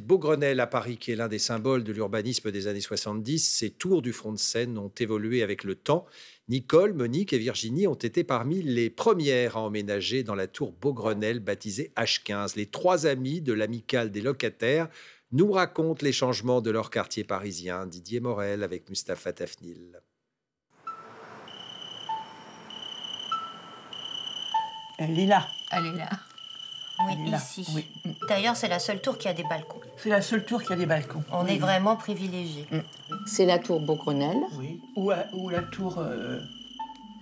Beaugrenelle à Paris, qui est l'un des symboles de l'urbanisme des années 70, ces tours du front de Seine ont évolué avec le temps. Nicole, Monique et Virginie ont été parmi les premières à emménager dans la tour Beaugrenelle, baptisée H15. Les trois amis de l'amicale des locataires nous racontent les changements de leur quartier parisien. Didier Morel avec Mustapha Tafnil. Elle est là. Elle est là. Oui, Elle est là. ici. Oui. D'ailleurs, c'est la seule tour qui a des balcons. C'est la seule tour qui a des balcons. On est vraiment privilégiés. C'est la tour Beaugrenelle. Oui. Ou la tour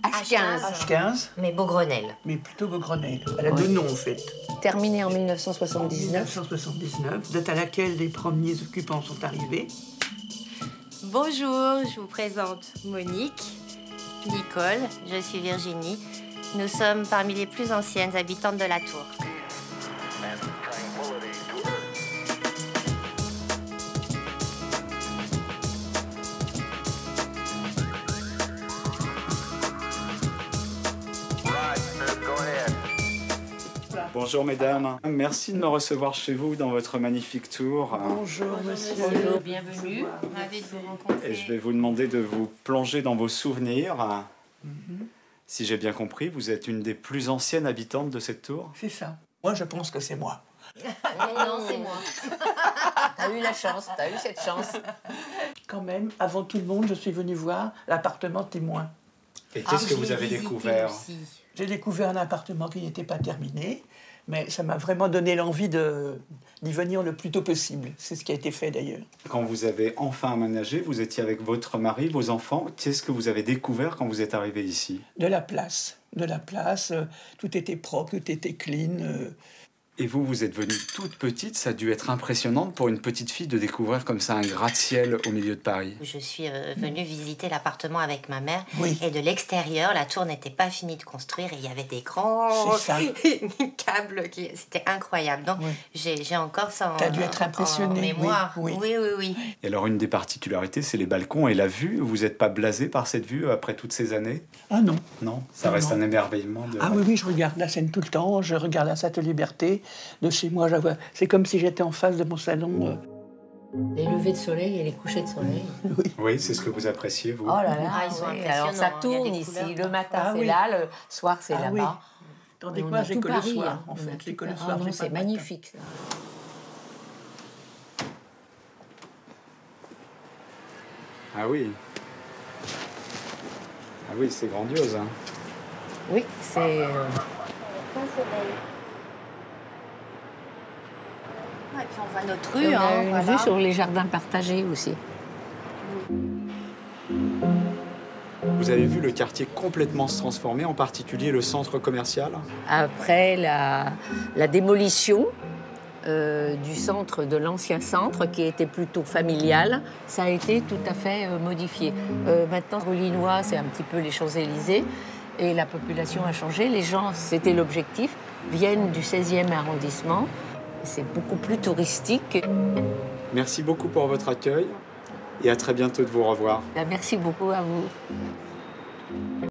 H15. H15, Mais Beaugrenelle. mais plutôt Beaugrenelle. Elle a deux noms, en fait. Terminée en 1979. 1979, date à laquelle les premiers occupants sont arrivés. Bonjour, je vous présente Monique, Nicole, je suis Virginie. Nous sommes parmi les plus anciennes habitantes de la tour. Bonjour mesdames, merci de me recevoir chez vous dans votre magnifique tour. Bonjour, monsieur. Bonjour, bienvenue. Ravi de vous rencontrer. Et je vais vous demander de vous plonger dans vos souvenirs. Si j'ai bien compris, vous êtes une des plus anciennes habitantes de cette tour. C'est ça. Moi, je pense que c'est moi. Non, c'est moi. T'as eu la chance, t'as eu cette chance. Quand même, avant tout le monde, je suis venue voir l'appartement témoin. Et qu'est-ce que vous avez découvert? J'ai découvert un appartement qui n'était pas terminé, mais ça m'a vraiment donné l'envie d'y venir le plus tôt possible. C'est ce qui a été fait d'ailleurs. Quand vous avez enfin aménagé, vous étiez avec votre mari, vos enfants. Qu'est-ce que vous avez découvert quand vous êtes arrivé ici? De la place. Tout était propre, tout était clean. Et vous, vous êtes venue toute petite, ça a dû être impressionnant pour une petite fille de découvrir comme ça un gratte-ciel au milieu de Paris. Je suis venue visiter l'appartement avec ma mère. Oui. Et de l'extérieur, la tour n'était pas finie de construire et il y avait des grands C'est ça. câbles. C'était incroyable. Donc, Oui. j'ai encore ça T'as dû être impressionnée, en mémoire. oui, Oui. Et alors une des particularités, c'est les balcons et la vue. Vous n'êtes pas blasé par cette vue après toutes ces années? Ah non. Non, ça Non, reste non. un émerveillement. Ah oui, je regarde la Seine tout le temps, je regarde la Statue Liberté. De chez moi, c'est comme si j'étais en face de mon salon. Les levées de soleil et les couchers de soleil. Oui, c'est ce que vous appréciez, vous. Oh là là, Ah, ils sont oui. Alors ça impressionnants, il y a tourne des ici. couleurs. Le matin, Ah c'est oui. là, le soir, c'est Ah oui. là-bas. Tandis que On moi, a j'ai tout que le Paris, soir, hein. en On a fait. tout J'ai que le Paris. soir, Ah non, j'ai c'est pas le matin. magnifique, ça. Ah oui. Ah oui, c'est grandiose. Hein. Oui, c'est... Et puis on voit notre On rue. a une voilà. vue sur les jardins partagés aussi. Vous avez vu le quartier complètement se transformer, en particulier le centre commercial? Après la démolition du centre, de l'ancien centre, qui était plutôt familial, ça a été tout à fait modifié. Maintenant, Lillois, c'est un petit peu les Champs-Élysées, et la population a changé. Les gens, c'était l'objectif, viennent du 16e arrondissement. C'est beaucoup plus touristique. Merci beaucoup pour votre accueil et à très bientôt de vous revoir. Merci beaucoup à vous.